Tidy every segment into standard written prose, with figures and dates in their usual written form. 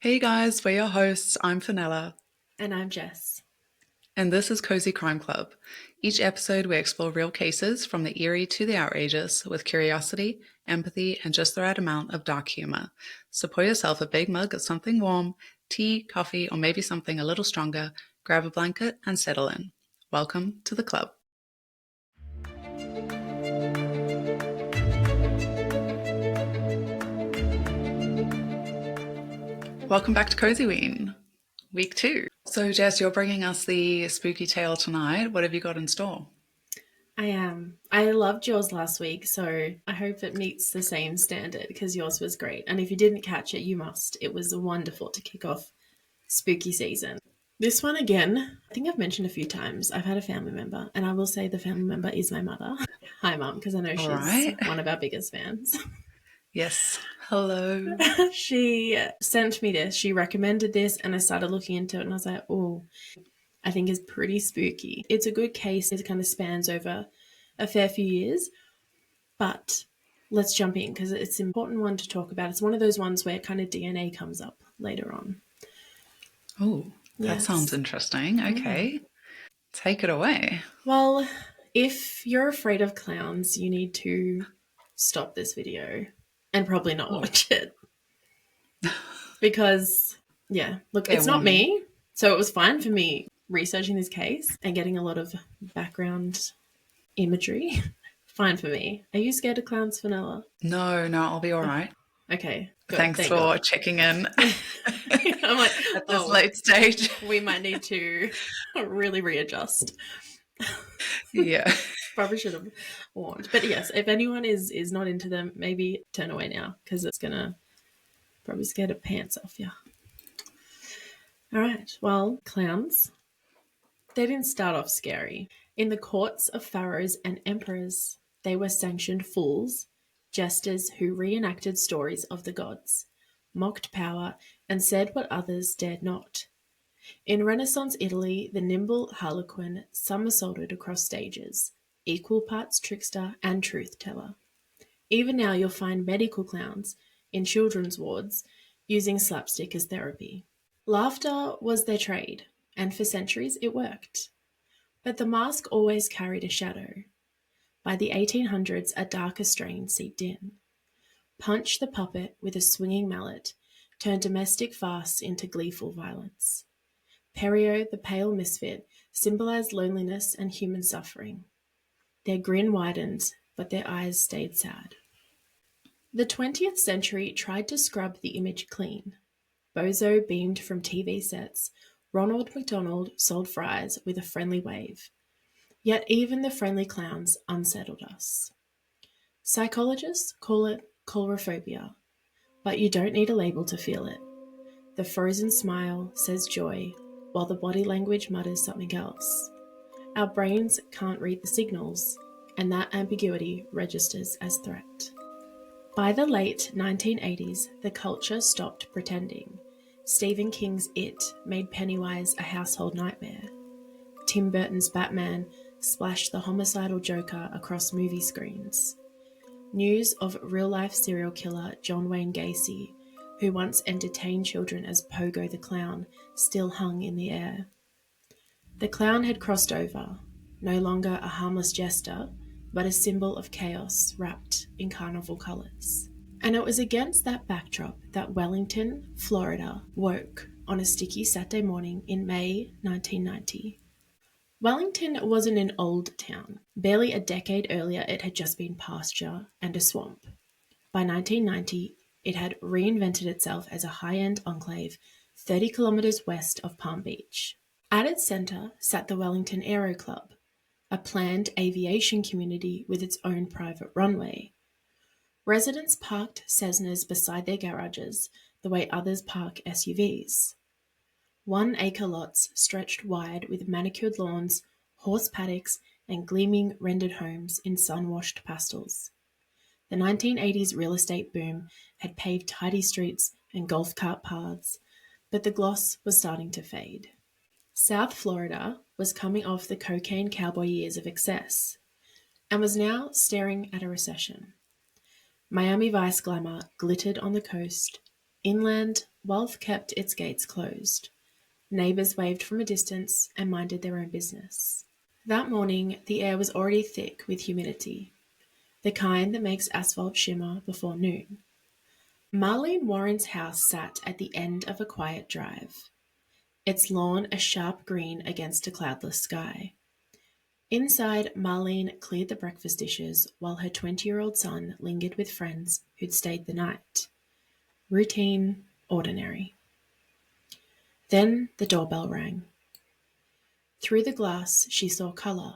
Hey guys, we're your hosts. I'm Fenella, And I'm Jess. and this is Cozy Crime Club. Each episode, we explore real cases from the eerie to the outrageous with curiosity, empathy, and just the right amount of dark humor. So pour yourself a big mug of something warm, tea, coffee, or maybe something a little stronger, grab a blanket, and settle in. Welcome to the club. Welcome back to Cosyween, week 2. So, Jess, you're bringing us the spooky tale tonight. What have you got in store? I am. I loved yours last week, so I hope it meets the same standard because yours was great. And if you didn't catch it, you must. It was wonderful to kick off spooky season. This one again, I think I've mentioned a few times. I've had a family member, and I will say the family member is my mother. Hi, Mum, because I know All she's right. one of our biggest fans. Yes. Hello. She sent me this. She recommended this, and I started looking into it, and I was like, oh, I think is pretty spooky. It's a good case. It kind of spans over a fair few years, but let's jump in because it's an important one to talk about. It's one of those ones where kind of DNA comes up later on. Oh, that sounds Yes. interesting. Okay. Take it away. Well, if you're afraid of clowns, you need to stop this video and probably not Oh, watch it because, yeah, look, fair it's not warning. me. So it was fine for me researching this case and getting a lot of background imagery. Fine for me. Are you scared of clowns, Vanilla? No, I'll be all right. Okay, good. Thanks Thank for God. checking in I'm like, at this oh, late stage. we might need to really readjust. Yeah. Probably should have warned. But yes, if anyone is not into them, maybe turn away now because it's gonna probably scare the pants off you. All right. Well, clowns. They didn't start off scary. In the courts of pharaohs and emperors, they were sanctioned fools, jesters who reenacted stories of the gods, mocked power, and said what others dared not. In Renaissance Italy, the nimble harlequin somersaulted across stages, equal parts trickster and truth teller. Even now, you'll find medical clowns in children's wards using slapstick as therapy. Laughter was their trade, and for centuries it worked. But the mask always carried a shadow. By the 1800s, a darker strain seeped in. Punch the puppet with a swinging mallet turned domestic farce into gleeful violence. Perio, the pale misfit, symbolized loneliness and human suffering. Their grin widened, but their eyes stayed sad. The 20th century tried to scrub the image clean. Bozo beamed from TV sets. Ronald McDonald sold fries with a friendly wave. Yet even the friendly clowns unsettled us. Psychologists call it coulrophobia, but you don't need a label to feel it. The frozen smile says joy, while the body language mutters something else. Our brains can't read the signals, and that ambiguity registers as threat. By the late 1980s, the culture stopped pretending. Stephen King's It made Pennywise a household nightmare. Tim Burton's Batman splashed the homicidal Joker across movie screens. News of real-life serial killer John Wayne Gacy, who once entertained children as Pogo the Clown, still hung in the air. The clown had crossed over, no longer a harmless jester, but a symbol of chaos wrapped in carnival colours. And it was against that backdrop that Wellington, Florida, woke on a sticky Saturday morning in May 1990. Wellington wasn't an old town. Barely a decade earlier, it had just been pasture and a swamp. By 1990, it had reinvented itself as a high-end enclave 30 kilometres west of Palm Beach. At its centre sat the Wellington Aero Club, a planned aviation community with its own private runway. Residents parked Cessnas beside their garages, the way others park SUVs. 1-acre lots stretched wide with manicured lawns, horse paddocks, and gleaming rendered homes in sun-washed pastels. The 1980s real estate boom had paved tidy streets and golf cart paths, but the gloss was starting to fade. South Florida was coming off the cocaine cowboy years of excess and was now staring at a recession. Miami Vice glamour glittered on the coast. Inland, wealth kept its gates closed. Neighbours waved from a distance and minded their own business. That morning, the air was already thick with humidity, the kind that makes asphalt shimmer before noon. Marlene Warren's house sat at the end of a quiet drive, its lawn a sharp green against a cloudless sky. Inside, Marlene cleared the breakfast dishes while her 20-year-old son lingered with friends who'd stayed the night. Routine, ordinary. Then the doorbell rang. Through the glass she saw colour,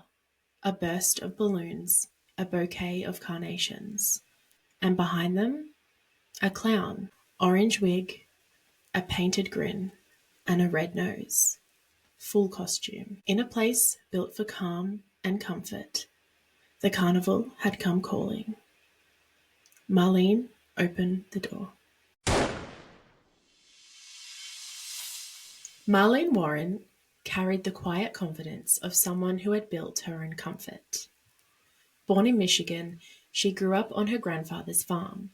a burst of balloons, a bouquet of carnations. And behind them, a clown, orange wig, a painted grin, and a red nose. Full costume. In a place built for calm and comfort, the carnival had come calling. Marlene opened the door. Marlene Warren carried the quiet confidence of someone who had built her own comfort. Born in Michigan, she grew up on her grandfather's farm,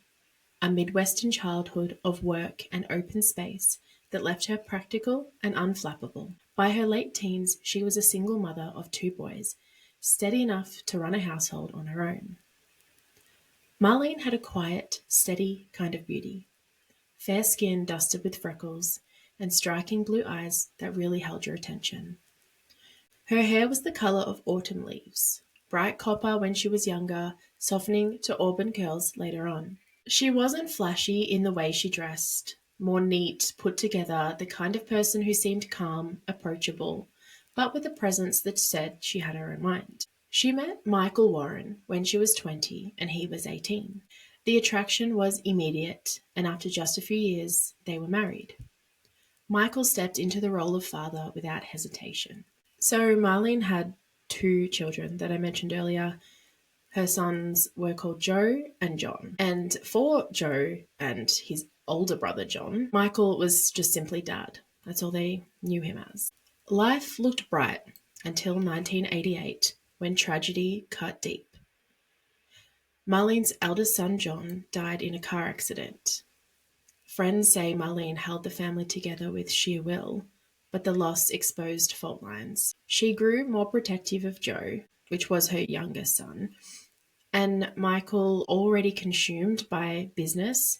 a Midwestern childhood of work and open space that left her practical and unflappable. By her late teens, she was a single mother of 2 boys, steady enough to run a household on her own. Marlene had a quiet, steady kind of beauty, fair skin dusted with freckles, and striking blue eyes that really held your attention. Her hair was the colour of autumn leaves, bright copper when she was younger, softening to auburn curls later on. She wasn't flashy in the way she dressed, more neat, put together, the kind of person who seemed calm, approachable, but with a presence that said she had her own mind. She met Michael Warren when she was 20 and he was 18. The attraction was immediate, and after just a few years, they were married. Michael stepped into the role of father without hesitation. So Marlene had 2 children that I mentioned earlier. Her sons were called Joe and John. And for Joe and his older brother John, Michael was just simply Dad. That's all they knew him as. Life looked bright until 1988, when tragedy cut deep. Marlene's eldest son John died in a car accident. Friends say Marlene held the family together with sheer will, but the loss exposed fault lines. She grew more protective of Joe, which was her youngest son, and Michael, already consumed by business,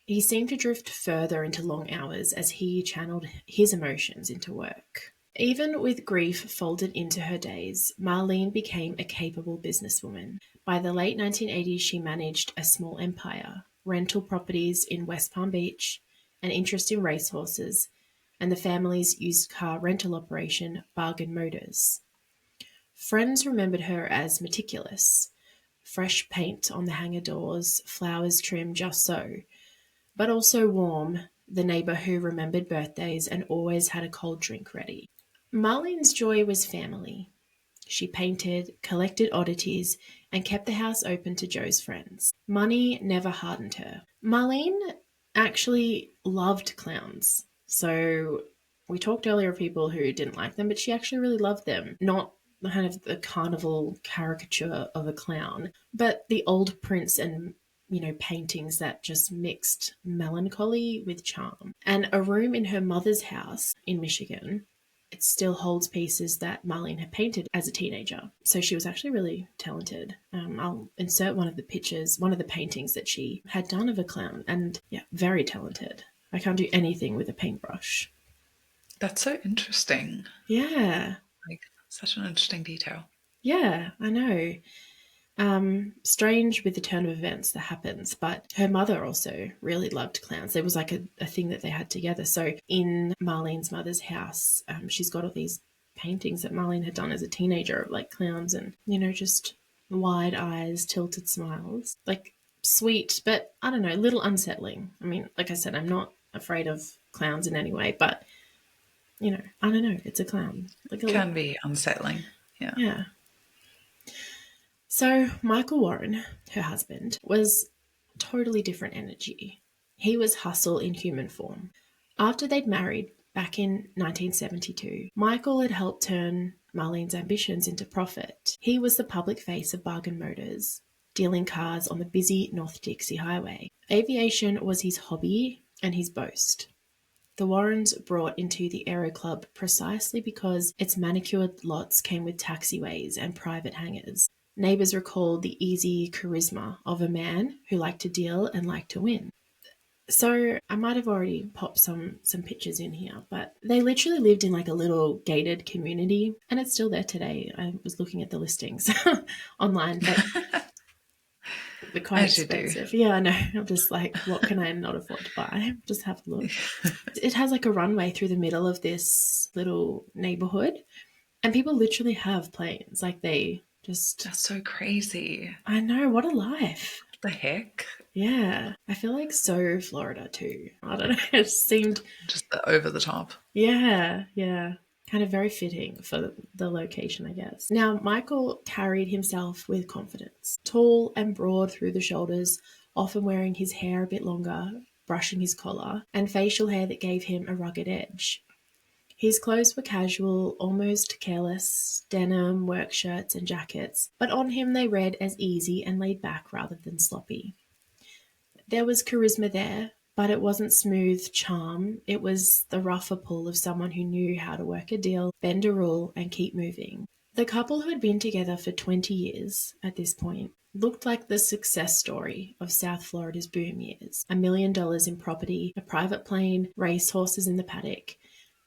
he seemed to drift further into long hours as he channeled his emotions into work. Even with grief folded into her days, Marlene became a capable businesswoman. By the late 1980s, she managed a small empire, rental properties in West Palm Beach, an interest in racehorses, and the family's used car rental operation, Bargain Motors. Friends remembered her as meticulous, fresh paint on the hangar doors, flowers trimmed just so, but also warm, the neighbour who remembered birthdays and always had a cold drink ready. Marlene's joy was family. She painted, collected oddities, and kept the house open to Joe's friends. Money never hardened her. Marlene actually loved clowns. So we talked earlier of people who didn't like them, but she actually really loved them. Not kind of the carnival caricature of a clown, but the old prints and paintings that just mixed melancholy with charm. And a room in her mother's house in Michigan, it still holds pieces that Marlene had painted as a teenager. So she was actually really talented. I'll insert one of the pictures, one of the paintings that she had done of a clown, and yeah, very talented. I can't do anything with a paintbrush. That's so interesting. Yeah. Like, such an interesting detail. Yeah, I know. Strange with the turn of events that happens, but her mother also really loved clowns. There was like a thing that they had together. So in Marlene's mother's house, she's got all these paintings that Marlene had done as a teenager of like clowns and, just wide eyes, tilted smiles, like sweet, but I don't know, a little unsettling. I mean, like I said, I'm not afraid of clowns in any way, but I don't know, it's a clown. Like Can be unsettling. Yeah. Yeah. So Michael Warren, her husband, was totally different energy. He was hustle in human form. After they'd married back in 1972, Michael had helped turn Marlene's ambitions into profit. He was the public face of Bargain Motors, dealing cars on the busy North Dixie Highway. Aviation was his hobby and his boast. The Warrens brought into the Aero Club precisely because its manicured lots came with taxiways and private hangars. Neighbours recalled the easy charisma of a man who liked to deal and liked to win. So I might have already popped some pictures in here, but they literally lived in like a little gated community, and it's still there today. I was looking at the listings online, but they're quite As you do. expensive. Yeah, I know. I'm just like, what can I not afford to buy? Just have a look. It has like a runway through the middle of this little neighborhood, and people literally have planes. Like they just. That's so crazy. I know, what a life. What the heck? Yeah, I feel like so Florida too. I don't know. It seemed Just over the top. yeah, kind of very fitting for the location, I guess. Now, Michael carried himself with confidence, tall and broad through the shoulders, often wearing his hair a bit longer, brushing his collar, and facial hair that gave him a rugged edge. His clothes were casual, almost careless, denim, work shirts, and jackets, but on him they read as easy and laid back rather than sloppy. There was charisma there, but it wasn't smooth charm. It was the rougher pull of someone who knew how to work a deal, bend a rule, and keep moving. The couple, who had been together for 20 years at this point, looked like the success story of South Florida's boom years. $1 million in property, a private plane, racehorses in the paddock.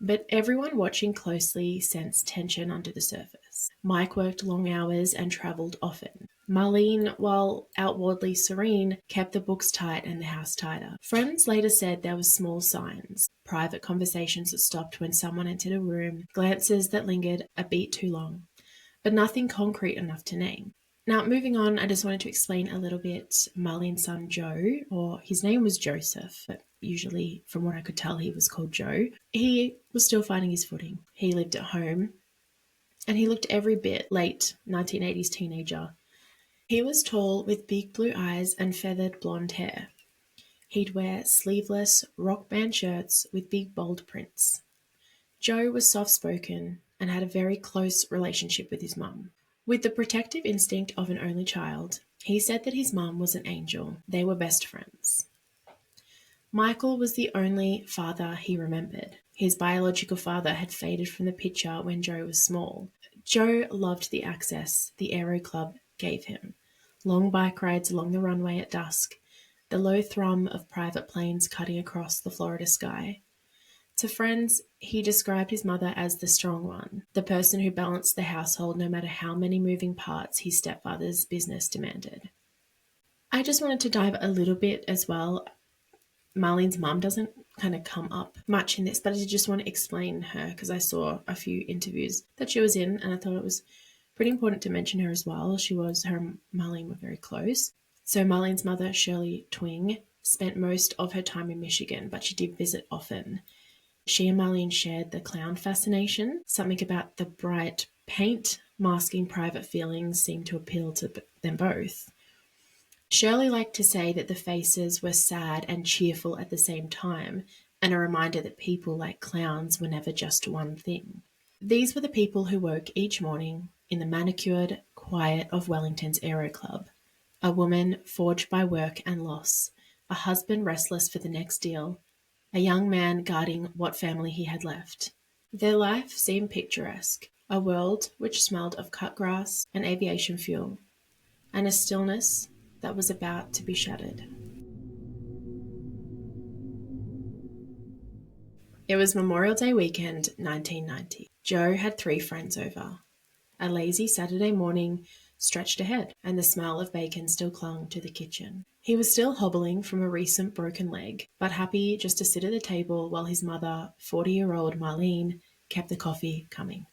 But everyone watching closely sensed tension under the surface. Mike worked long hours and travelled often. Marlene, while outwardly serene, kept the books tight and the house tighter. Friends later said there were small signs, private conversations that stopped when someone entered a room, glances that lingered a beat too long, but nothing concrete enough to name. Now, moving on, I just wanted to explain a little bit Marlene's son Joe, or his name was Joseph, but usually, from what I could tell, he was called Joe. He was still finding his footing. He lived at home, and he looked every bit late 1980s teenager. He was tall with big blue eyes and feathered blonde hair. He'd wear sleeveless rock band shirts with big bold prints. Joe was soft-spoken and had a very close relationship with his mum. With the protective instinct of an only child, he said that his mum was an angel. They were best friends. Michael was the only father he remembered. His biological father had faded from the picture when Joe was small. Joe loved the access the Aero Club gave him. Long bike rides along the runway at dusk, the low thrum of private planes cutting across the Florida sky. To friends, he described his mother as the strong one, the person who balanced the household no matter how many moving parts his stepfather's business demanded. I just wanted to dive a little bit as well. Marlene's mum doesn't kind of come up much in this, but I just want to explain her because I saw a few interviews that she was in and I thought it was pretty important to mention her as well. Her and Marlene were very close. So Marlene's mother, Shirley Twing, spent most of her time in Michigan, but she did visit often. She and Marlene shared the clown fascination. Something about the bright paint masking private feelings seemed to appeal to them both. Shirley liked to say that the faces were sad and cheerful at the same time, and a reminder that people like clowns were never just one thing. These were the people who woke each morning in the manicured quiet of Wellington's Aero Club. A woman forged by work and loss, a husband restless for the next deal, a young man guarding what family he had left. Their life seemed picturesque, a world which smelled of cut grass and aviation fuel, and a stillness that was about to be shattered. It was Memorial Day weekend, 1990. Joe had 3 friends over. A lazy Saturday morning stretched ahead, and the smell of bacon still clung to the kitchen. He was still hobbling from a recent broken leg, but happy just to sit at the table while his mother, 40-year-old Marlene, kept the coffee coming.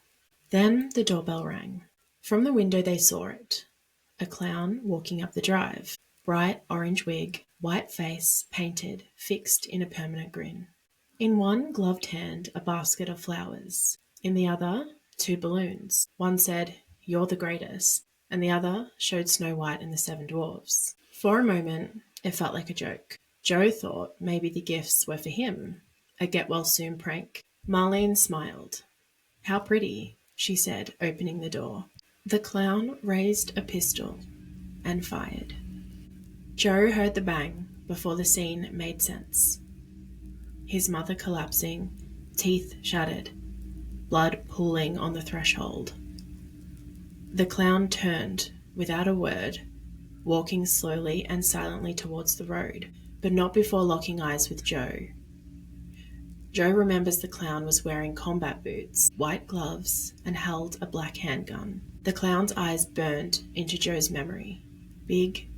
Then the doorbell rang. From the window they saw it. A clown walking up the drive. Bright orange wig, white face, painted, fixed in a permanent grin. In one gloved hand, a basket of flowers. In the other, 2 balloons. One said, "You're the greatest," and the other showed Snow White and the 7 Dwarfs. For a moment, it felt like a joke. Joe thought maybe the gifts were for him, a get-well-soon prank. Marlene smiled. "How pretty," she said, opening the door. The clown raised a pistol and fired. Joe heard the bang before the scene made sense. his mother collapsing, teeth shattered, blood pooling on the threshold. The clown turned, without a word, walking slowly and silently towards the road, but not before locking eyes with Joe. Joe remembers the clown was wearing combat boots, white gloves, and held a black handgun. The clown's eyes burned into Joe's memory, big,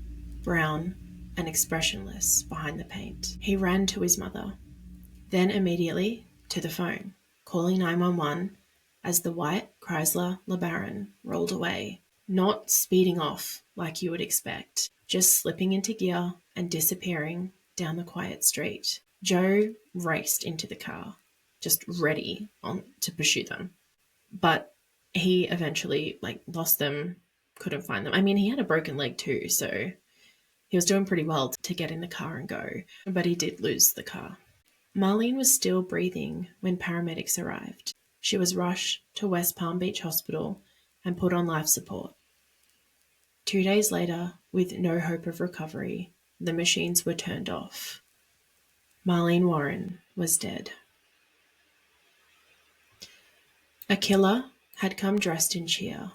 brown, and expressionless behind the paint. He ran to his mother, then immediately to the phone, calling 911 as the white Chrysler LeBaron rolled away, not speeding off like you would expect, just slipping into gear and disappearing down the quiet street. Joe raced into the car, just ready to pursue them. But he eventually lost them, couldn't find them. I mean, he had a broken leg too, so he was doing pretty well to get in the car and go, but he did lose the car. Marlene was still breathing when paramedics arrived. She was rushed to West Palm Beach Hospital and put on life support. 2 days later, with no hope of recovery, the machines were turned off. Marlene Warren was dead. A killer had come dressed in cheer,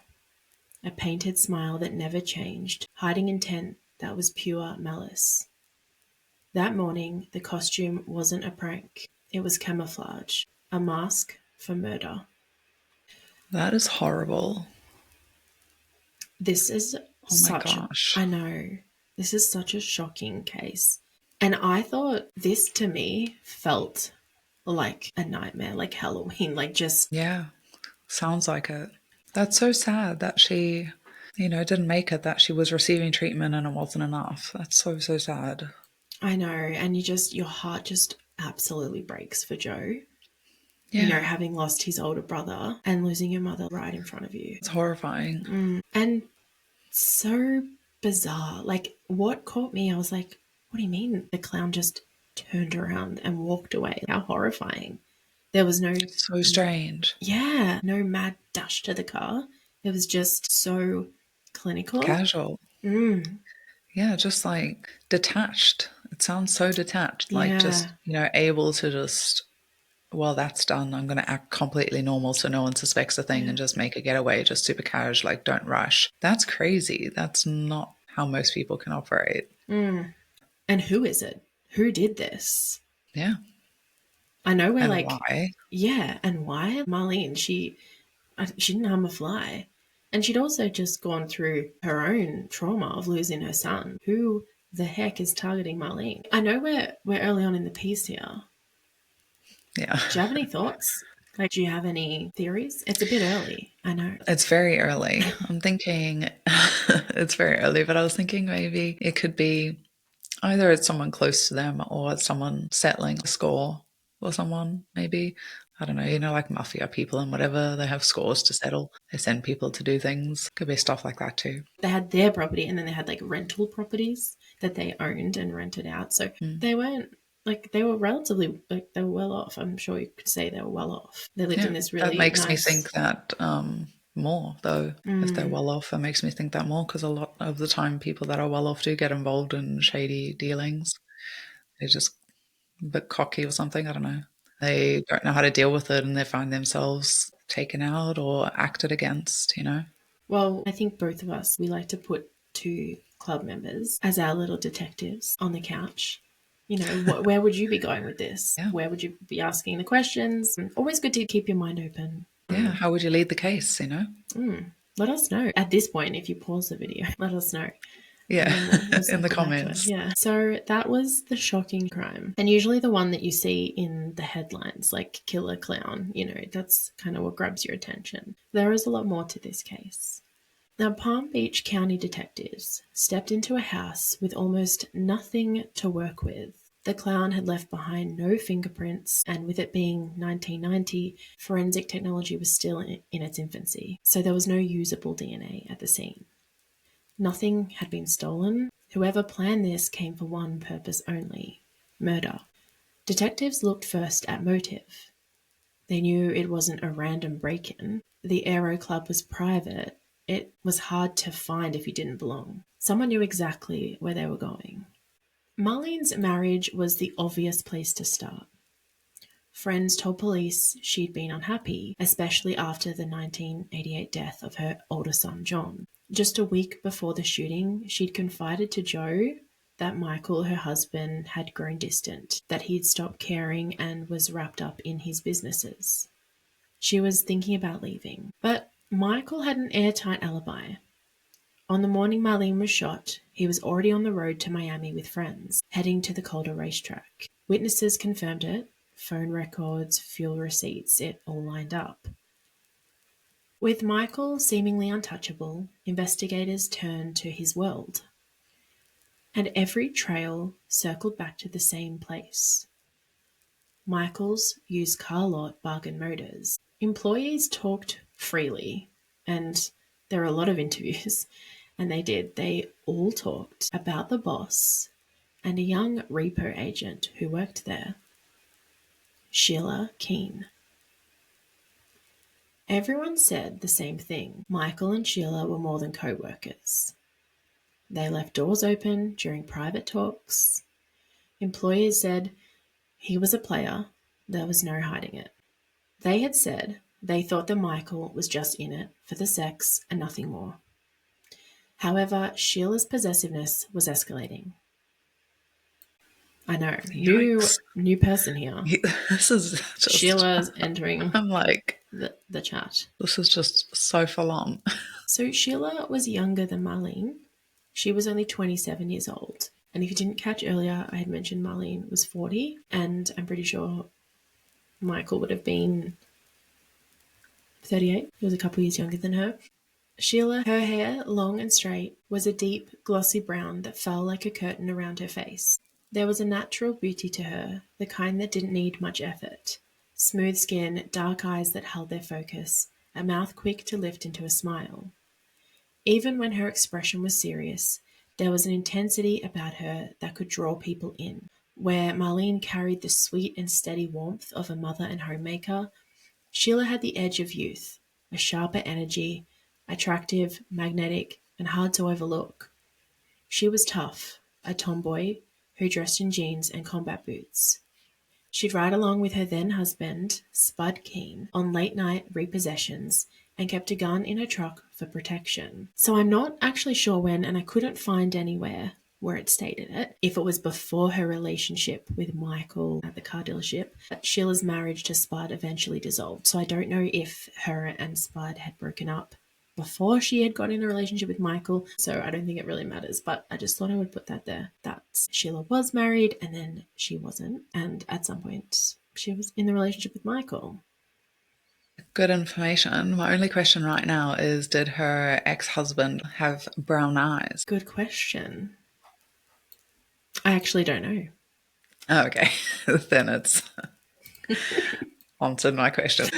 a painted smile that never changed, hiding intent that was pure malice. That morning, the costume wasn't a prank. It was camouflage, a mask for murder. That is horrible. This is Oh my gosh. I know. This is such a shocking case. And I thought this to me felt like a nightmare, like Halloween, Yeah, sounds like it. That's so sad that she, didn't make it, that she was receiving treatment and it wasn't enough. That's so, so sad. I know. And your heart just absolutely breaks for Joe. Yeah. Having lost his older brother and losing your mother right in front of you. It's horrifying. And so bizarre. What caught me, I was like, what do you mean the clown just turned around and walked away? How horrifying. There was no... So strange. Yeah, no mad dash to the car. It was just so clinical. Casual. Yeah, just detached. It sounds so detached. Just, able to just, well, that's done. I'm going to act completely normal so no one suspects a thing and just make a getaway, just super casual, don't rush. That's crazy. That's not how most people can operate. And who is it? Who did this? Yeah. I know we're why? Yeah, and why? Marlene, she didn't harm a fly. And she'd also just gone through her own trauma of losing her son. Who the heck is targeting Marlene? I know we're early on in the piece here. Yeah. Do you have any thoughts? Do you have any theories? It's a bit early, I know. It's very early. I'm thinking it's very early, but I was thinking maybe it could be either it's someone close to them or it's someone settling a score or someone, maybe. I don't know, like mafia people and whatever, they have scores to settle. They send people to do things. Could be stuff like that too. They had their property and then they had rental properties that they owned and rented out. So they weren't they were relatively, they were well off. I'm sure you could say they were well off. They lived in this really That makes nice... me think that more, though. If they're well off, it makes me think that more, because a lot of the time people that are well off do get involved in shady dealings. They're just a bit cocky or something, I don't know. They don't know how to deal with it and they find themselves taken out or acted against, Well, I think both of us, we like to put two club members as our little detectives on the couch. Where would you be going with this? Yeah. Where would you be asking the questions? Always good to keep your mind open. Yeah, how would you lead the case, Let us know. At this point, if you pause the video, let us know. Yeah, we'll in the comments. Yeah. So that was the shocking crime. And usually the one that you see in the headlines, like killer clown, that's kind of what grabs your attention. There is a lot more to this case. Now, Palm Beach County detectives stepped into a house with almost nothing to work with. The clown had left behind no fingerprints, and with it being 1990, forensic technology was still in its infancy, so there was no usable DNA at the scene. Nothing had been stolen. Whoever planned this came for one purpose only: murder. Detectives looked first at motive. They knew it wasn't a random break-in. The Aero Club was private. It was hard to find if you didn't belong. Someone knew exactly where they were going. Marlene's marriage was the obvious place to start. Friends told police she'd been unhappy, especially after the 1988 death of her older son, John. Just a week before the shooting, she'd confided to Joe that Michael, her husband, had grown distant, that he'd stopped caring and was wrapped up in his businesses. She was thinking about leaving. But Michael had an airtight alibi. On the morning Marlene was shot, he was already on the road to Miami with friends, heading to the Calder racetrack. Witnesses confirmed it. Phone records, fuel receipts, it all lined up. With Michael seemingly untouchable, investigators turned to his world. And every trail circled back to the same place. Michael's used car lot, Bargain Motors. Employees talked freely, and there were a lot of interviews, and they all talked about the boss and a young repo agent who worked there, Sheila Keene. Everyone said the same thing. Michael and Sheila were more than co-workers. They left doors open during private talks. Employers said he was a player. There was no hiding it. They had said they thought that Michael was just in it for the sex and nothing more. However, Sheila's possessiveness was escalating. I know. Yikes. New person here. This is just... Sheila's entering I'm like... the chat. This is just so full on. So Sheila was younger than Marlene. She was only 27 years old. And if you didn't catch earlier, I had mentioned Marlene was 40. And I'm pretty sure Michael would have been 38. He was a couple years younger than her. Sheila, her hair, long and straight, was a deep, glossy brown that fell like a curtain around her face. There was a natural beauty to her, the kind that didn't need much effort. Smooth skin, dark eyes that held their focus, a mouth quick to lift into a smile. Even when her expression was serious, there was an intensity about her that could draw people in. Where Marlene carried the sweet and steady warmth of a mother and homemaker, Sheila had the edge of youth, a sharper energy, attractive, magnetic, and hard to overlook. She was tough, a tomboy who dressed in jeans and combat boots. She'd ride along with her then-husband, Spud Keene, on late-night repossessions and kept a gun in her truck for protection. So I'm not actually sure when, and I couldn't find anywhere where it stated it, if it was before her relationship with Michael at the car dealership. But Sheila's marriage to Spud eventually dissolved, so I don't know if her and Spud had broken up before she had got in a relationship with Michael, so I don't think it really matters, but I just thought I would put that there, that Sheila was married and then she wasn't, and at some point she was in the relationship with Michael. Good information. My only question right now is, did her ex-husband have brown eyes? Good question. I actually don't know. Oh, okay. Then it's answered my question.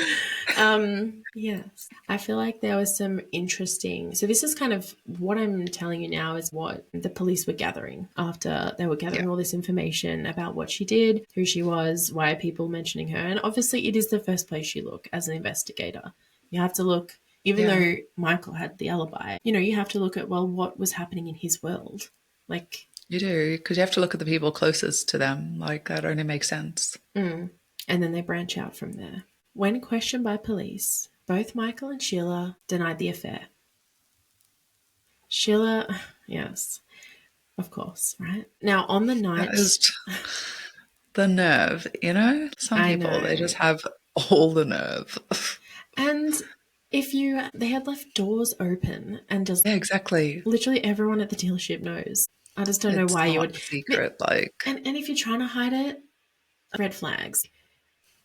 Yes. I feel like there was some interesting... So this is kind of what I'm telling you now is what the police were gathering after they were gathering all this information about what she did, who she was, why are people mentioning her. And obviously it is the first place you look as an investigator. You have to look, even though Michael had the alibi, you have to look at, well, what was happening in his world. Like... You do, because you have to look at the people closest to them. Like, that only makes sense. And then they branch out from there. When questioned by police, both Michael and Sheila denied the affair. Sheila, yes, of course, right? Now, on the night... That is the nerve, Some people, they just have all the nerve. And they had left doors open and just... Yeah, exactly. Literally everyone at the dealership knows. I just don't know why you would... It's not a secret, like... And if you're trying to hide it, red flags.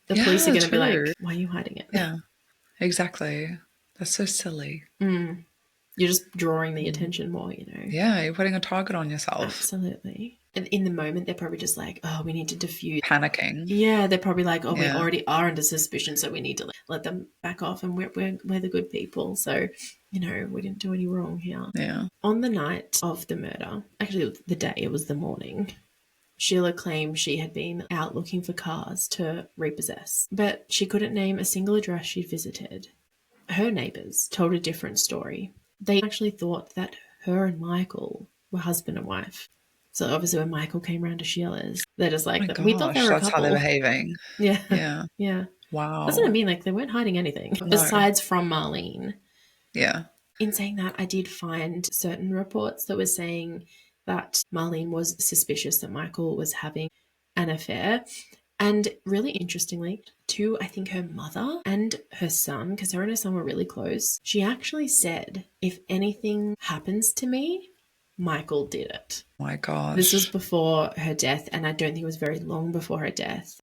The police are going to be like, why are you hiding it? Yeah, exactly. That's so silly. You're just drawing the attention more, Yeah, you're putting a target on yourself. Absolutely. And in the moment, they're probably just like, oh, we need to diffuse. Panicking. Yeah, they're probably like, oh, we already are under suspicion, so we need to let them back off, and we're the good people. So, we didn't do any wrong here. Yeah. On the night of the murder, actually the day, it was the morning, Sheila claimed she had been out looking for cars to repossess, but she couldn't name a single address she'd visited. Her neighbours told a different story. They actually thought that her and Michael were husband and wife. So obviously when Michael came around to Sheila's, they're just Oh my like, we thought they gosh, were a that's how they're couple. behaving. Yeah. Yeah. Yeah. That's what I Wow. mean. Like, they weren't hiding anything No. besides from Marlene. Yeah. In saying that, I did find certain reports that were saying that Marlene was suspicious that Michael was having an affair. And really interestingly, to I think her mother and her son, because her and her son were really close, she actually said, if anything happens to me, Michael did it. Oh my This was gosh. before her death, and I don't think it was very long before her death.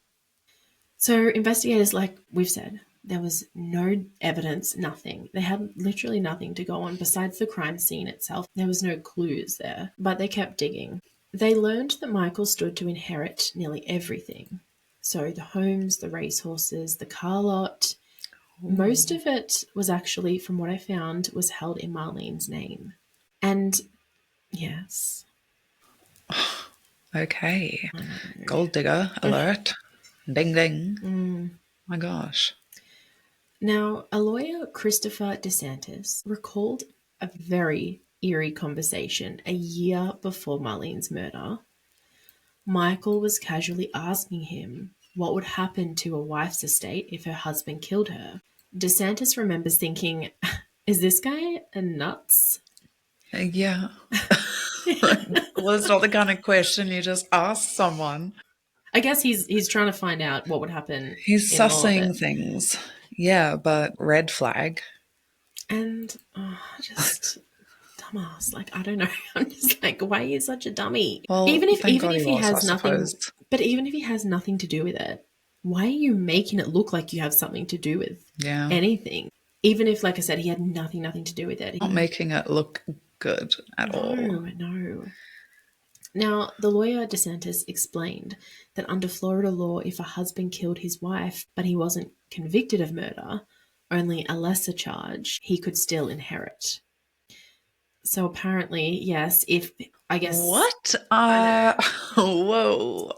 So investigators, like we've said, there was no evidence, nothing. They had literally nothing to go on besides the crime scene itself. There was no clues there, but they kept digging. They learned that Michael stood to inherit nearly everything. So the homes, the racehorses, the car lot, most of it was actually, from what I found, was held in Marlene's name. And yes. Okay. Gold digger alert. Ding ding. My gosh. Now, a lawyer, Christopher DeSantis, recalled a very eerie conversation a year before Marlene's murder. Michael was casually asking him what would happen to a wife's estate if her husband killed her. DeSantis remembers thinking, is this guy a nuts? Yeah. Well, it's not the kind of question you just ask someone. I guess he's trying to find out what would happen He's in all of it. sussing things. Yeah, but red flag. And just dumbass. Like, I don't know. I'm just like, why are you such a dummy? Well, even if thank God he he was, I has nothing, suppose. but even if he has nothing to do with it, why are you making it look like you have something to do with Yeah. anything? Even if, like I said, he had nothing to do with it. Not making it look good at all. No. Now, the lawyer DeSantis explained that under Florida law, if a husband killed his wife but he wasn't convicted of murder, only a lesser charge, he could still inherit. So apparently, yes, if I guess. What? I Whoa.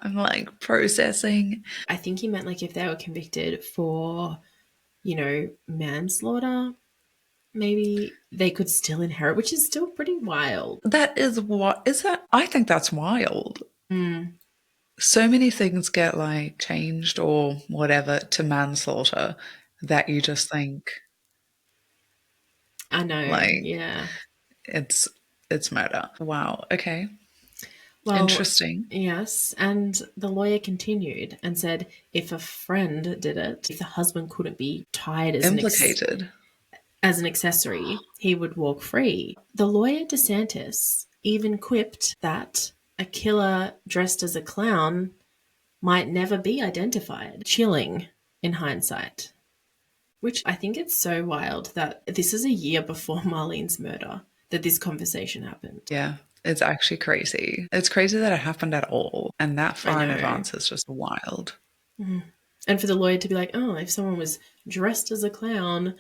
I'm like processing. I think he meant like if they were convicted for, manslaughter, maybe they could still inherit, which is still pretty wild. That is what is that? I think that's wild. Mm, So many things get like changed or whatever to manslaughter that you just think I know, like yeah. it's murder. Wow. Okay. Well, Interesting. yes. And the lawyer continued and said if a friend did it, if the husband couldn't be tied as Implicated. as an accessory, he would walk free. The lawyer DeSantis even quipped that a killer dressed as a clown might never be identified. Chilling in hindsight. Which I think it's so wild that this is a year before Marlene's murder that this conversation happened. Yeah. It's actually crazy. It's crazy that it happened at all. And that far in advance is just wild. Mm-hmm. And for the lawyer to be like, oh, if someone was dressed as a clown,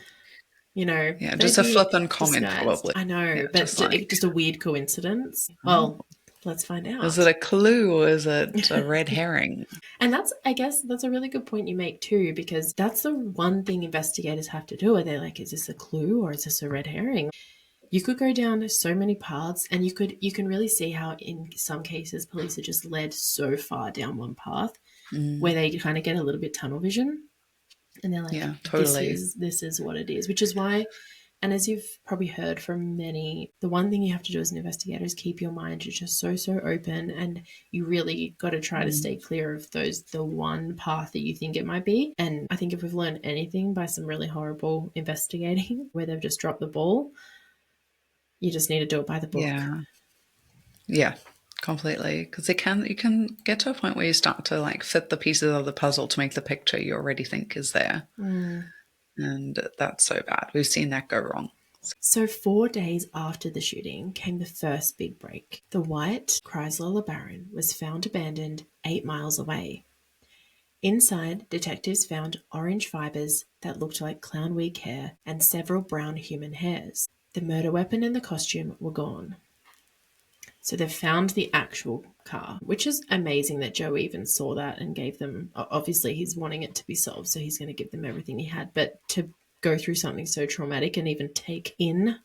Yeah, just a flippant comment, disguised. probably. I know, Yeah, but just a weird coincidence. Well, let's find out. Is it a clue or is it a red herring? And I guess that's a really good point you make too, because that's the one thing investigators have to do. Are they like, is this a clue or is this a red herring? You could go down so many paths, and you can really see how in some cases police are just led so far down one path where they kind of get a little bit tunnel vision, and they're like, yeah, totally. this is what it is, which is why. And as you've probably heard from many, the one thing you have to do as an investigator is keep your mind just so open, and you really got to try to stay clear of the one path that you think it might be. And I think if we've learned anything by some really horrible investigating where they've just dropped the ball, you just need to do it by the book. Yeah, completely. Because you can get to a point where you start to like fit the pieces of the puzzle to make the picture you already think is there. And that's so bad. We've seen that go wrong. So 4 days after the shooting came the first big break. The white Chrysler LeBaron was found abandoned 8 miles away. Inside, detectives found orange fibers that looked like clown wig hair and several brown human hairs. The murder weapon and the costume were gone. So they've found the actual car, which is amazing that Joe even saw that and gave them, obviously he's wanting it to be solved, so he's going to give them everything he had. But to go through something so traumatic and even take in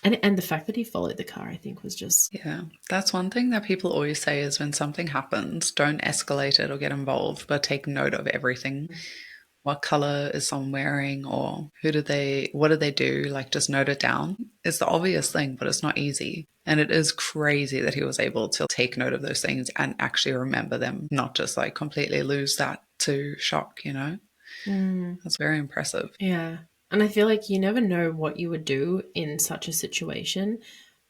And the fact that he followed the car, I think, was just... Yeah, that's one thing that people always say is when something happens, don't escalate it or get involved, but take note of everything. What color is someone wearing, or what did they do? Like, just note it down. It's the obvious thing, but it's not easy. And it is crazy that he was able to take note of those things and actually remember them, not just like completely lose that to shock, you know? That's very impressive. Yeah. And I feel like you never know what you would do in such a situation,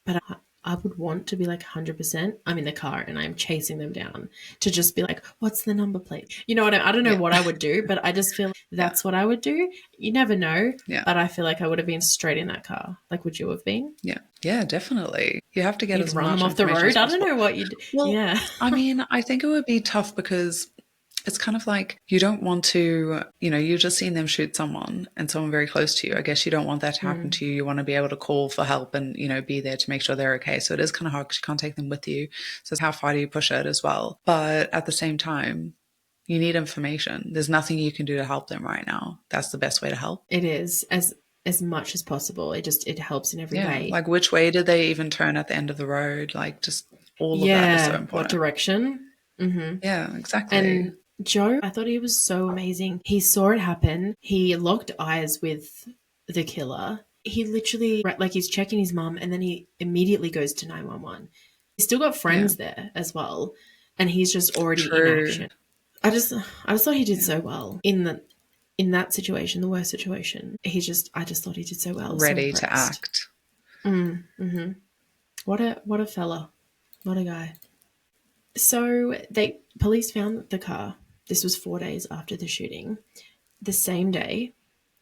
but I would want to be like 100%. I'm in the car and I'm chasing them down to just be like, what's the number plate? You know what? I don't know what I would do, but I just feel like that's what I would do. You never know. Yeah. But I feel like I would have been straight in that car. Like, would you have been? Yeah. Yeah, definitely. You have to get You'd as run much them off the information road. as I don't possible. know what you'd... Well, yeah. I mean, I think it would be tough because it's kind of like you don't want to, you've just seen them shoot someone and someone very close to you. I guess you don't want that to happen to you. You want to be able to call for help and, be there to make sure they're okay. So it is kind of hard because you can't take them with you. So it's how far do you push it as well? But at the same time, you need information. There's nothing you can do to help them right now. That's the best way to help. It is, as much as possible. It helps in every way. Like which way did they even turn at the end of the road? Like just all of that is so important. What direction? Mm-hmm. Yeah, exactly. And Joe, I thought he was so amazing. He saw it happen. He locked eyes with the killer. He literally, like, he's checking his mum and then he immediately goes to 911. He's still got friends there as well. And he's just already in action. I just thought he did so well in that situation, the worst situation. I just thought he did so well. Ready so to act. Mm-hmm. What a fella. What a guy. So police found the car. This was 4 days after the shooting. The same day,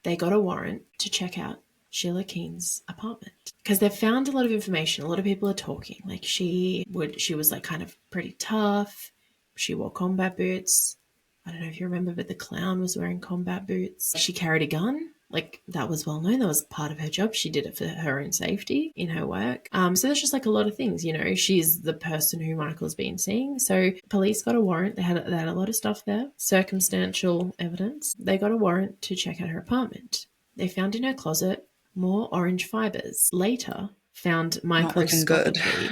they got a warrant to check out Sheila Keen's apartment because they've found a lot of information. A lot of people are talking. Like she was like kind of pretty tough. She wore combat boots. I don't know if you remember, but the clown was wearing combat boots. She carried a gun. Like, that was well known. That was part of her job. She did it for her own safety in her work. So there's just like a lot of things, she's the person who Michael's been seeing. So police got a warrant. They had a lot of stuff there, circumstantial evidence. They got a warrant to check out her apartment. They found in her closet more orange fibers. Later, found microscopically.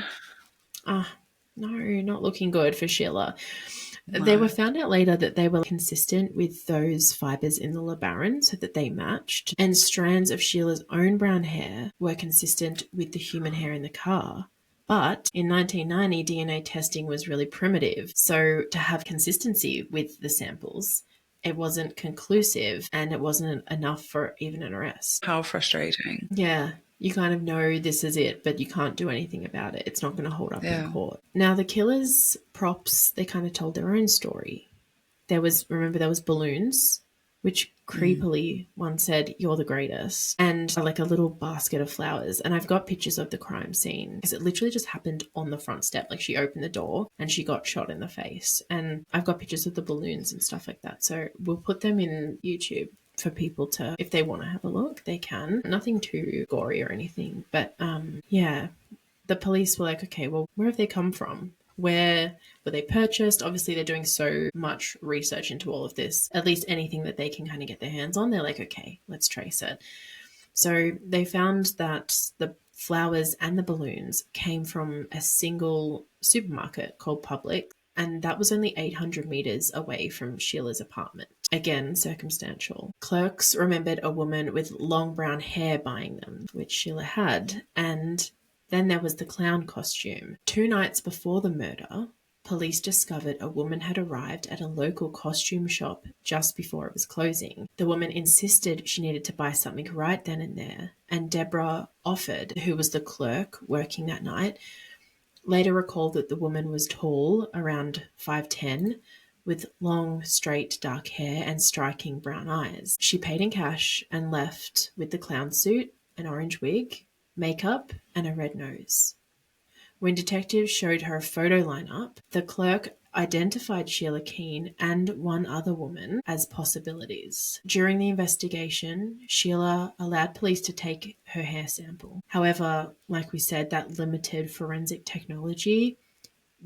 No, not looking good for Sheila. No. They were found out later that they were consistent with those fibers in the LeBaron, so that they matched, and strands of Sheila's own brown hair were consistent with the human hair in the car. But in 1990, DNA testing was really primitive, so to have consistency with the samples, it wasn't conclusive and it wasn't enough for even an arrest. How frustrating. Yeah. You kind of know this is it, but you can't do anything about it. It's not going to hold up in court. Now, the killer's props, they kind of told their own story. There was balloons, which creepily one said, "You're the greatest," and like a little basket of flowers. And I've got pictures of the crime scene because it literally just happened on the front step. Like, she opened the door and she got shot in the face. And I've got pictures of the balloons and stuff like that. So we'll put them in YouTube for people to, if they want to have a look, they can. Nothing too gory or anything. But the police were like, okay, well, where have they come from? Where were they purchased? Obviously, they're doing so much research into all of this. At least anything that they can kind of get their hands on, they're like, okay, let's trace it. So they found that the flowers and the balloons came from a single supermarket called Publix, and that was only 800 meters away from Sheila's apartment. Again, circumstantial. Clerks remembered a woman with long brown hair buying them, which Sheila had, and then there was the clown costume. 2 nights before the murder, police discovered a woman had arrived at a local costume shop just before it was closing. The woman insisted she needed to buy something right then and there, and Deborah Offord, who was the clerk working that night, later recalled that the woman was tall, around 5'10", with long, straight, dark hair and striking brown eyes. She paid in cash and left with the clown suit, an orange wig, makeup, and a red nose. When detectives showed her a photo lineup, the clerk identified Sheila Keen and one other woman as possibilities. During the investigation, Sheila allowed police to take her hair sample. However, like we said, that limited forensic technology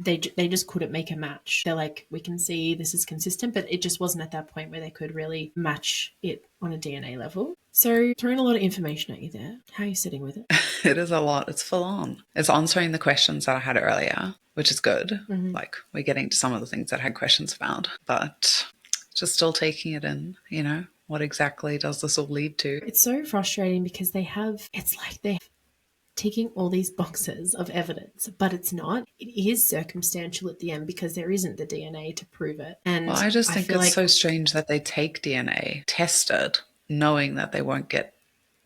they just couldn't make a match. They're like, we can see this is consistent, but it just wasn't at that point where they could really match it on a DNA level. So throwing a lot of information at you there. How are you sitting with it? It is a lot. It's full on. It's answering the questions that I had earlier, which is good. Mm-hmm. Like, we're getting to some of the things that I had questions about, but just still taking it in, you know, what exactly does this all lead to? It's so frustrating because it's like they're ticking all these boxes of evidence, but it's not. It is circumstantial at the end because there isn't the DNA to prove it. And Well, I just think feel it's like so strange that they take DNA, test it, knowing that they won't get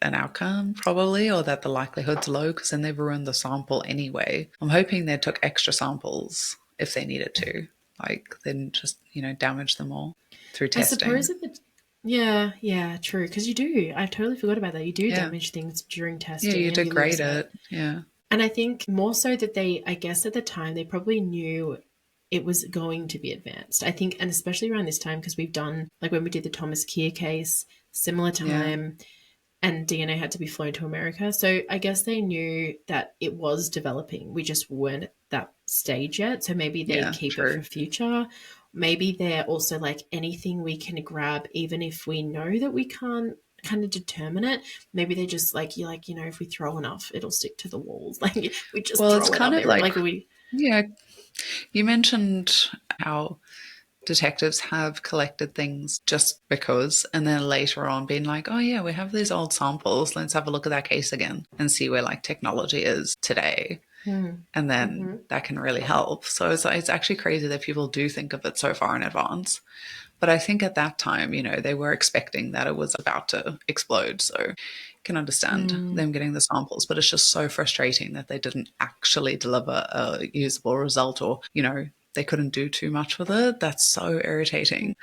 an outcome probably, or that the likelihood's low, because then they've ruined the sample anyway. I'm hoping they took extra samples if they needed to, like, then just, you know, damage them all through testing. I suppose yeah, true. Because you do. I totally forgot about that. You do Yeah. damage things during testing. Yeah, you and degrade lose it. Yeah. And I think more so that I guess at the time, they probably knew it was going to be advanced. I think, and especially around this time, because we've done, like when we did the Thomas Keir case, similar time, and DNA had to be flown to America. So I guess they knew that it was developing. We just weren't at that stage yet. So maybe they keep it for future. Maybe they're also like, anything we can grab, even if we know that we can't kind of determine it. Maybe they just like, you know, if we throw enough, it'll stick to the walls. Like we just throw it's it kind up of there. like we. Yeah. You mentioned how detectives have collected things just because, and then later on being like, oh yeah, we have these old samples, let's have a look at that case again and see where like technology is today. And then that can really help. So it's actually crazy that people do think of it so far in advance. But I think at that time, you know, they were expecting that it was about to explode. So you can understand them getting the samples, but it's just so frustrating that they didn't actually deliver a usable result, or, you know, they couldn't do too much with it. That's so irritating.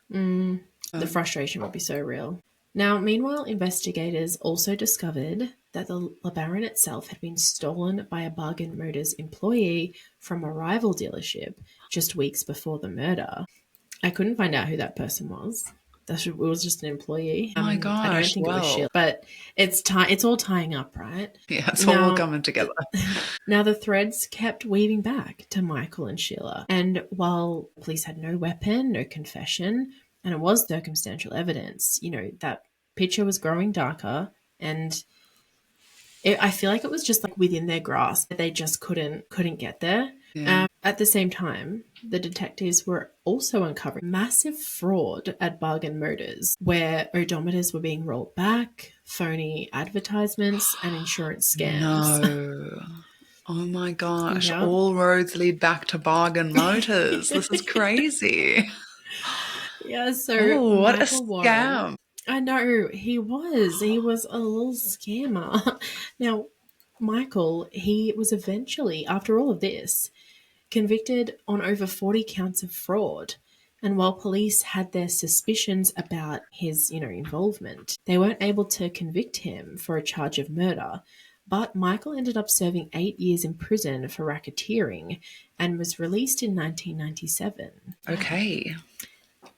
The frustration would be so real. Now, meanwhile, investigators also discovered that the LeBaron itself had been stolen by a Bargain Motors employee from a rival dealership just weeks before the murder. I couldn't find out who that person was. It was just an employee. Oh my gosh, I don't think it was Sheila, but it's all tying up, right? Yeah, it's all coming together. Now, the threads kept weaving back to Michael and Sheila. And while police had no weapon, no confession, and it was circumstantial evidence, you know, that picture was growing darker, and I feel like it was just like within their grasp. They just couldn't get there. Yeah. At the same time, the detectives were also uncovering massive fraud at Bargain Motors, where odometers were being rolled back, phony advertisements, and insurance scams. No. Oh my gosh. Yeah. All roads lead back to Bargain Motors. This is crazy. Yeah, so what Michael a scam. Warren, I know, he was a little scammer. Now, Michael, he was eventually, after all of this, convicted on over 40 counts of fraud. And while police had their suspicions about his, you know, involvement, they weren't able to convict him for a charge of murder. But Michael ended up serving 8 years in prison for racketeering and was released in 1997. Okay.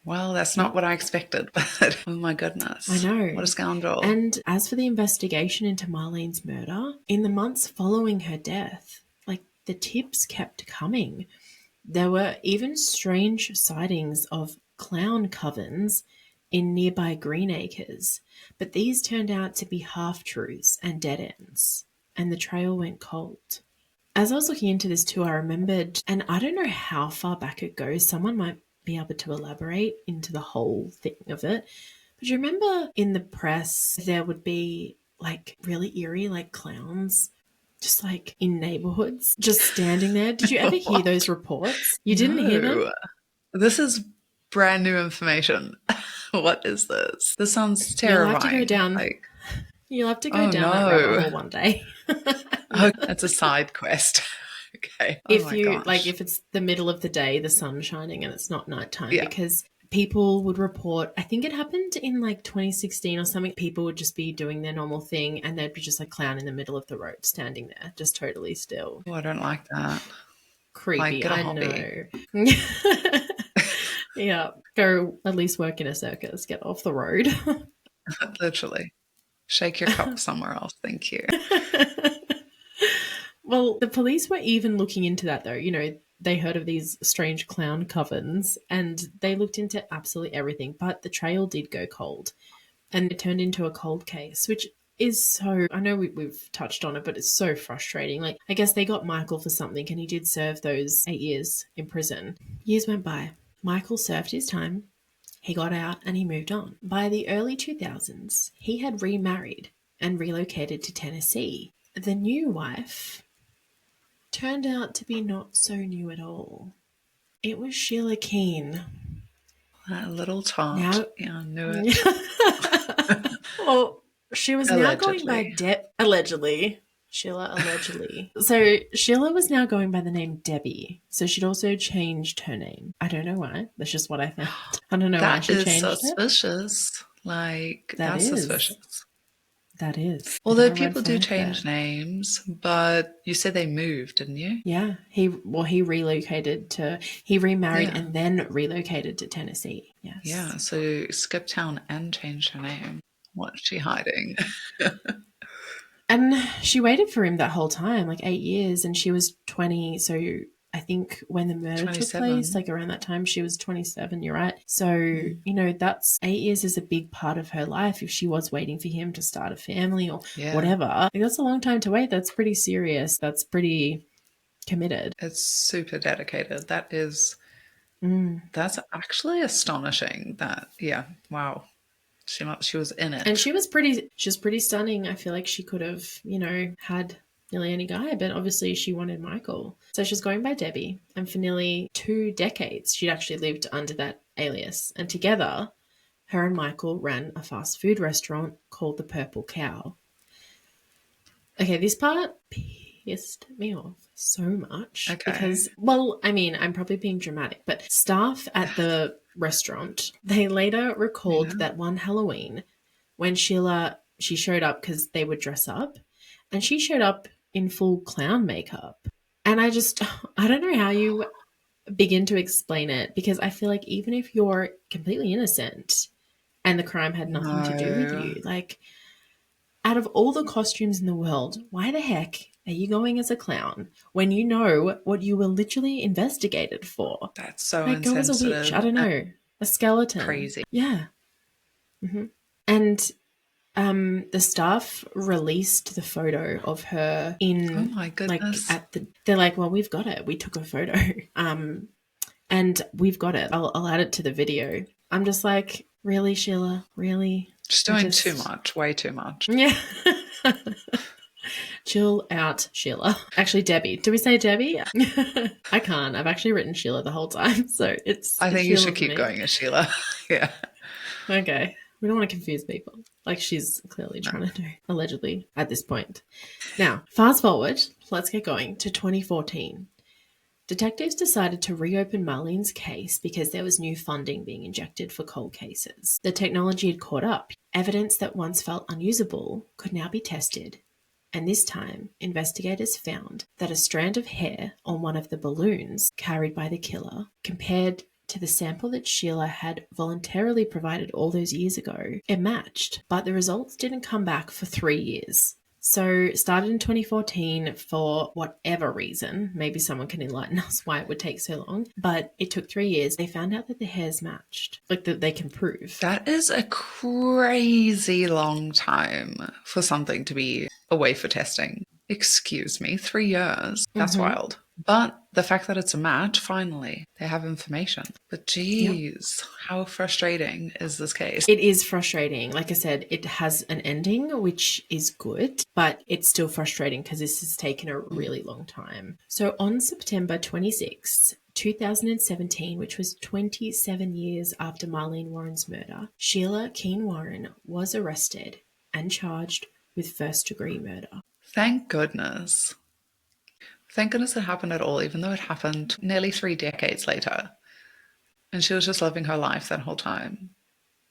Well, that's not what I expected, but oh my goodness. I know. What a scoundrel. And as for the investigation into Marlene's murder, in the months following her death, like, the tips kept coming. There were even strange sightings of clown covens in nearby Greenacres, but these turned out to be half-truths and dead ends, and the trail went cold. As I was looking into this too, I remembered, and I don't know how far back it goes, someone might be able to elaborate into the whole thing of it, but you remember in the press there would be like really eerie like clowns just like in neighborhoods just standing there. Did you ever hear those reports? You didn't hear them? This is brand new information. What is this? This sounds terrifying. You'll have to go down. You'll have to go down that rabbit hole one day. Oh, that's a side quest. Okay. If if it's the middle of the day, the sun's shining and it's not nighttime, because people would report, I think it happened in like 2016 or something, people would just be doing their normal thing and they'd be just like clown in the middle of the road standing there, just totally still. Oh, I don't like that. Creepy, I know. Yeah, go at least work in a circus, get off the road. Literally. Shake your cup somewhere else, thank you. Well, the police were even looking into that though. You know, they heard of these strange clown covens and they looked into absolutely everything, but the trail did go cold and it turned into a cold case, which is so, I know we've touched on it, but it's so frustrating. Like, I guess they got Michael for something and he did serve those 8 years in prison. Years went by. Michael served his time. He got out and he moved on. By the early 2000s, he had remarried and relocated to Tennessee. The new wife turned out to be not so new at all. It was Sheila Keene. That little tart. Now, yeah, I knew it. well, she was now going Allegedly. by allegedly. Sheila allegedly. So Sheila was now going by the name Debbie. So she'd also changed her name. I don't know why. That's just what I found. I don't know why That she is changed it. suspicious. Like, That that's is. suspicious. That is. Although There are red people do flags change there. names, but you said they moved, didn't you? Yeah, he relocated to, he remarried Yeah. and then relocated to Tennessee. Yes. Yeah, so skip town and changed her name. What's she hiding? And she waited for him that whole time, like 8 years, and she was 20. So I think when the murder took 27. place, like around that time, she was 27. You're right. So, you know, that's 8 years is a big part of her life. If she was waiting for him to start a family or Yeah. whatever, like, that's a long time to wait. That's pretty serious. That's pretty committed. It's super dedicated. That's actually astonishing that, yeah, wow. She was in it. And she was pretty stunning. I feel like she could have, you know, had nearly any guy, but obviously she wanted Michael. So she's going by Debbie, and for nearly 2 decades she'd actually lived under that alias. And together, her and Michael ran a fast food restaurant called the Purple Cow. Okay, this part pissed me off so much because, well, I mean, I'm probably being dramatic, but staff at the restaurant, they later recalled that one Halloween when she showed up because they would dress up, and she showed up in full clown makeup. And I don't know how you begin to explain it, because I feel like even if you're completely innocent and the crime had nothing to do with you, like, out of all the costumes in the world, why the heck are you going as a clown when you know what you were literally investigated for? That's so like, go as a witch. I don't know. A skeleton. Crazy. Yeah. Mm-hmm. And the staff released the photo of her in, oh my goodness, like, they're like, well, we've got it. We took a photo. And we've got it. I'll add it to the video. I'm just like, really, Sheila? Really? just doing too much, way too much. Yeah. Chill out, Sheila. Actually, Debbie. Do we say Debbie? I can't. I've actually written Sheila the whole time, so it's. I think Sheila you should keep me. going as Sheila. Yeah. Okay. We don't want to confuse people, like she's clearly trying to do, allegedly, at this point. Now, fast forward. Let's get going to 2014. Detectives decided to reopen Marlene's case because there was new funding being injected for cold cases. The technology had caught up. Evidence that once felt unusable could now be tested. And this time, investigators found that a strand of hair on one of the balloons carried by the killer compared to the sample that Sheila had voluntarily provided all those years ago, it matched. But the results didn't come back for 3 years. So started in 2014 for whatever reason. Maybe someone can enlighten us why it would take so long. But it took 3 years. They found out that the hairs matched, like that they can prove. That is a crazy long time for something to be away for testing. Excuse me, 3 years. That's wild. But the fact that it's a match, finally, they have information. But geez, how frustrating is this case? It is frustrating. Like I said, it has an ending, which is good, but it's still frustrating because this has taken a really long time. So on September 26th, 2017, which was 27 years after Marlene Warren's murder, Sheila Keene Warren was arrested and charged with first-degree murder. Thank goodness. Thank goodness it happened at all, even though it happened nearly 3 decades later. And she was just living her life that whole time.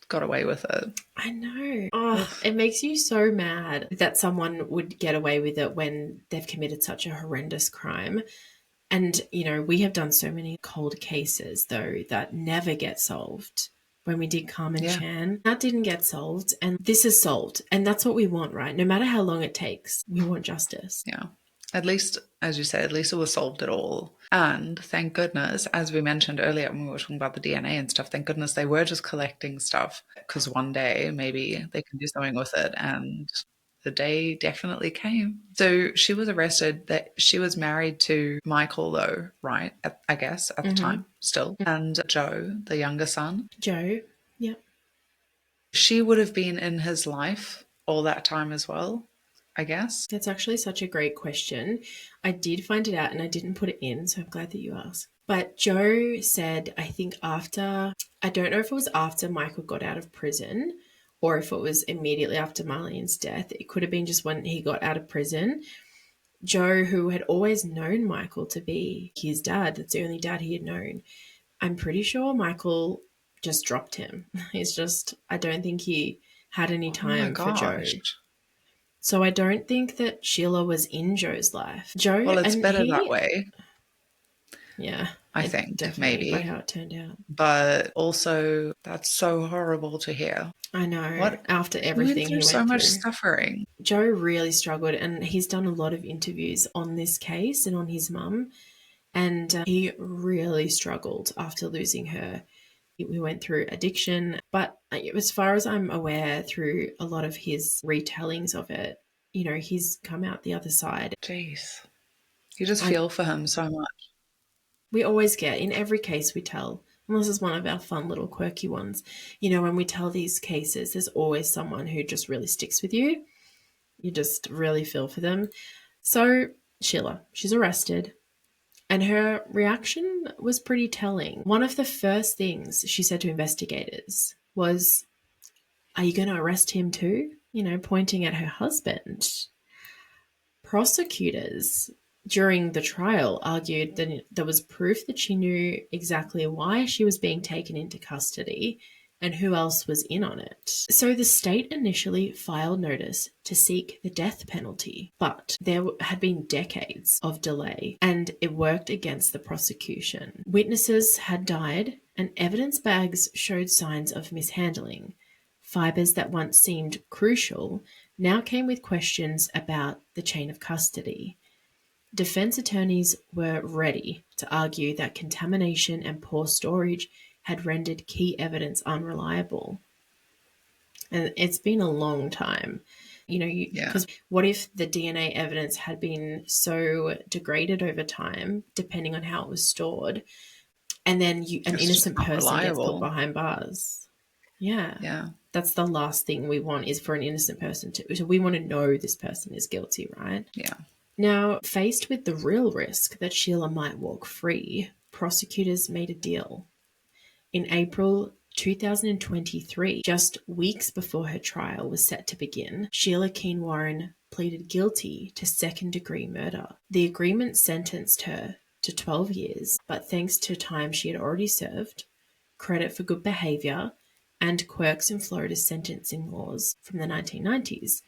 Got away with it. I know. Oh, it makes you so mad that someone would get away with it when they've committed such a horrendous crime. And, you know, we have done so many cold cases, though, that never get solved. When we did Carmen Chan, that didn't get solved. And this is solved. And that's what we want, right? No matter how long it takes, we want justice. Yeah. At least as you said, at least it was solved at all. And thank goodness, as we mentioned earlier when we were talking about the DNA and stuff, thank goodness they were just collecting stuff because one day maybe they can do something with it. And the day definitely came. So she was arrested. That she was married to Michael, though, right? I guess at the time, still, and Joe, the younger son. Joe, yep. She would have been in his life all that time as well, I guess. That's actually such a great question. I did find it out and I didn't put it in, so I'm glad that you asked. But Joe said, I think after, I don't know if it was after Michael got out of prison or if it was immediately after Marlene's death. It could have been just when he got out of prison. Joe, who had always known Michael to be his dad, that's the only dad he had known, I'm pretty sure Michael just dropped him. He's just, I don't think he had any time for Joe. So I don't think that Sheila was in Joe's life. Joe, well, it's better that way. Yeah, I think maybe by how it turned out. But also, that's so horrible to hear. I know. After everything he went through, so much suffering. Joe really struggled, and he's done a lot of interviews on this case and on his mum, and he really struggled after losing her. We went through addiction, but as far as I'm aware, through a lot of his retellings of it, you know, he's come out the other side. Jeez. You just feel for him so much. We always get, in every case we tell, and this is one of our fun little quirky ones, you know, when we tell these cases, there's always someone who just really sticks with you. You just really feel for them. So Sheila, she's arrested. And her reaction was pretty telling. One of the first things she said to investigators was, "Are you going to arrest him too?" You know, pointing at her husband. Prosecutors during the trial argued that there was proof that she knew exactly why she was being taken into custody and who else was in on it. So the state initially filed notice to seek the death penalty, but there had been decades of delay and it worked against the prosecution. Witnesses had died and evidence bags showed signs of mishandling. Fibers that once seemed crucial now came with questions about the chain of custody. Defense attorneys were ready to argue that contamination and poor storage had rendered key evidence unreliable. And it's been a long time. You know, because what if the DNA evidence had been so degraded over time, depending on how it was stored, and then an innocent person gets put behind bars? Yeah. That's the last thing we want, is for an innocent person to, we want to know this person is guilty, right? Yeah. Now, faced with the real risk that Sheila might walk free, prosecutors made a deal. In April 2023, just weeks before her trial was set to begin, Sheila Keane Warren pleaded guilty to second-degree murder. The agreement sentenced her to 12 years, but thanks to time she had already served, credit for good behaviour, and quirks in Florida's sentencing laws from the 1990s,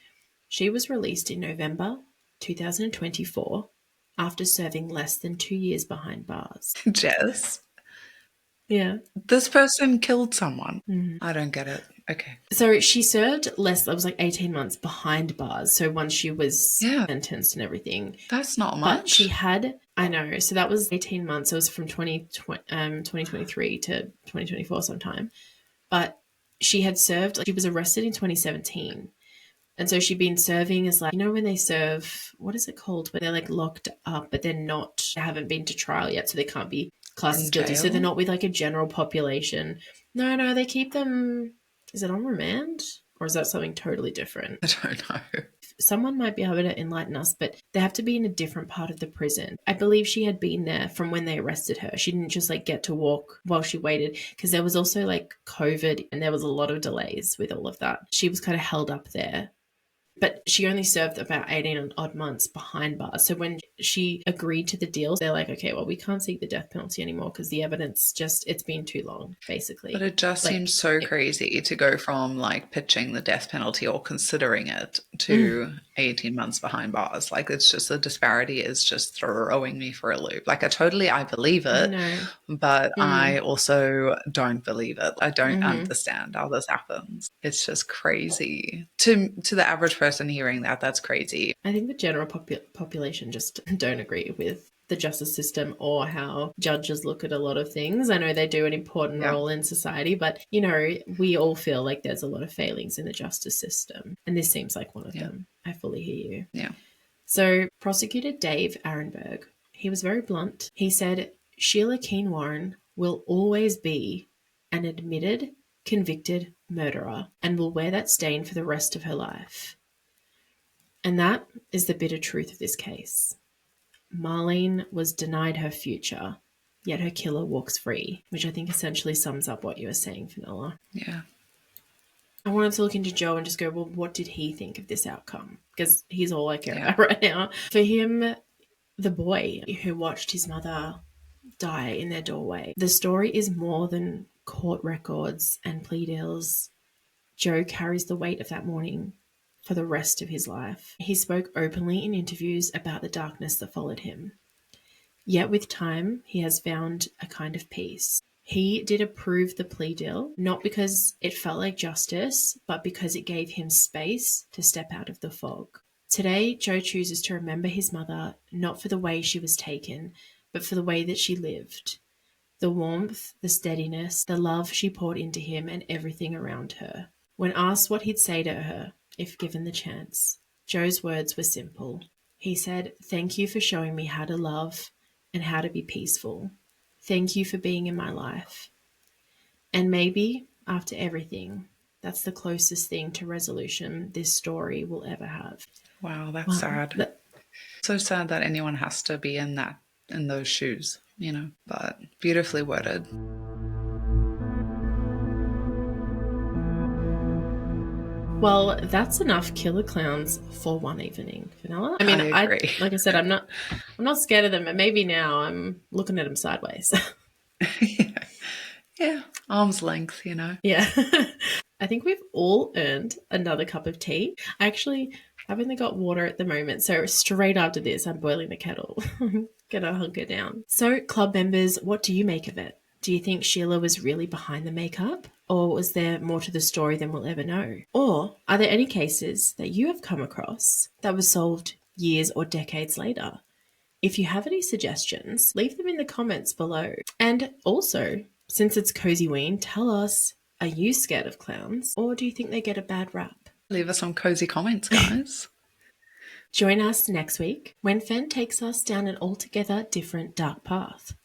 she was released in November 2024 after serving less than 2 years behind bars. Jess. Yeah. This person killed someone. I don't get it. Okay. So she served less, it was like 18 months behind bars. So once she was sentenced and everything. That's not much. But she had, I know, so that was 18 months. It was from 2023 to 2024 sometime. But she had served, like, she was arrested in 2017. And so she'd been serving as, like, you know, when they serve, what is it called? When they're like locked up, but they haven't been to trial yet, so they can't be classed as guilty. So they're not with like a general population. No, they keep them, is it on remand? Or is that something totally different? I don't know. Someone might be able to enlighten us, but they have to be in a different part of the prison. I believe she had been there from when they arrested her. She didn't just like get to walk while she waited, because there was also like COVID and there was a lot of delays with all of that. She was kind of held up there. But she only served about 18 odd months behind bars. So when she agreed to the deal, they're like, okay, well, we can't seek the death penalty anymore because the evidence it's been too long, basically. But it just seems so crazy to go from like pitching the death penalty or considering it to 18 months behind bars. Like, it's just, the disparity is just throwing me for a loop. Like, I believe it, but I also don't believe it. I don't understand how this happens. It's just crazy. To the average person hearing that, that's crazy. I think the general population just don't agree with the justice system or how judges look at a lot of things. I know they do an important role in society, but, you know, we all feel like there's a lot of failings in the justice system. And this seems like one of them. I fully hear you. Yeah. So prosecutor Dave Arenberg, he was very blunt. He said, Sheila Keane Warren will always be an admitted, convicted murderer and will wear that stain for the rest of her life. And that is the bitter truth of this case. Marlene was denied her future, yet her killer walks free, which I think essentially sums up what you were saying, Fenella. Yeah. I wanted to look into Joe and just go, well, what did he think of this outcome? Because he's all I care about right now. For him, the boy who watched his mother die in their doorway, the story is more than court records and plea deals. Joe carries the weight of that morning for the rest of his life. He spoke openly in interviews about the darkness that followed him. Yet with time, he has found a kind of peace. He did approve the plea deal, not because it felt like justice, but because it gave him space to step out of the fog. Today, Joe chooses to remember his mother, not for the way she was taken, but for the way that she lived. The warmth, the steadiness, the love she poured into him and everything around her. When asked what he'd say to her, if given the chance, Joe's words were simple. He said, "Thank you for showing me how to love and how to be peaceful. Thank you for being in my life. And maybe, after everything, that's the closest thing to resolution this story will ever have." Wow, that's sad. So sad that anyone has to be in those shoes, you know, but beautifully worded. Well, that's enough killer clowns for one evening, Vanilla. I mean, I agree. Like I said, I'm not scared of them, but maybe now I'm looking at them sideways. Yeah, arm's length, you know. Yeah. I think we've all earned another cup of tea. I actually have only got water at the moment, so straight after this, I'm boiling the kettle. Gonna hunker down. So, club members, what do you make of it? Do you think Sheila was really behind the makeup? Or was there more to the story than we'll ever know? Or are there any cases that you have come across that were solved years or decades later? If you have any suggestions, leave them in the comments below. And also, since it's Cosyween, tell us, are you scared of clowns or do you think they get a bad rap? Leave us some cozy comments, guys. Join us next week when Fen takes us down an altogether different dark path.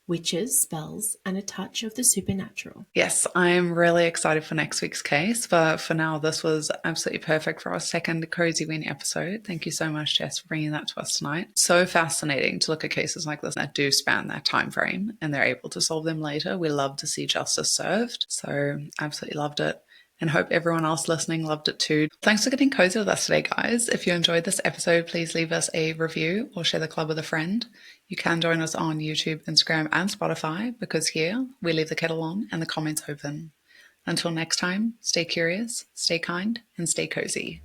Witches, spells, and a touch of the supernatural. Yes, I'm really excited for next week's case, but for now, this was absolutely perfect for our second Cosyween episode. Thank you so much, Jess, for bringing that to us tonight. So fascinating to look at cases like this that do span that time frame, and they're able to solve them later. We love to see justice served, so absolutely loved it. And hope everyone else listening loved it too. Thanks for getting cozy with us today, guys. If you enjoyed this episode, please leave us a review or share the club with a friend. You can join us on YouTube, Instagram, and Spotify because here we leave the kettle on and the comments open. Until next time, stay curious, stay kind, and stay cozy.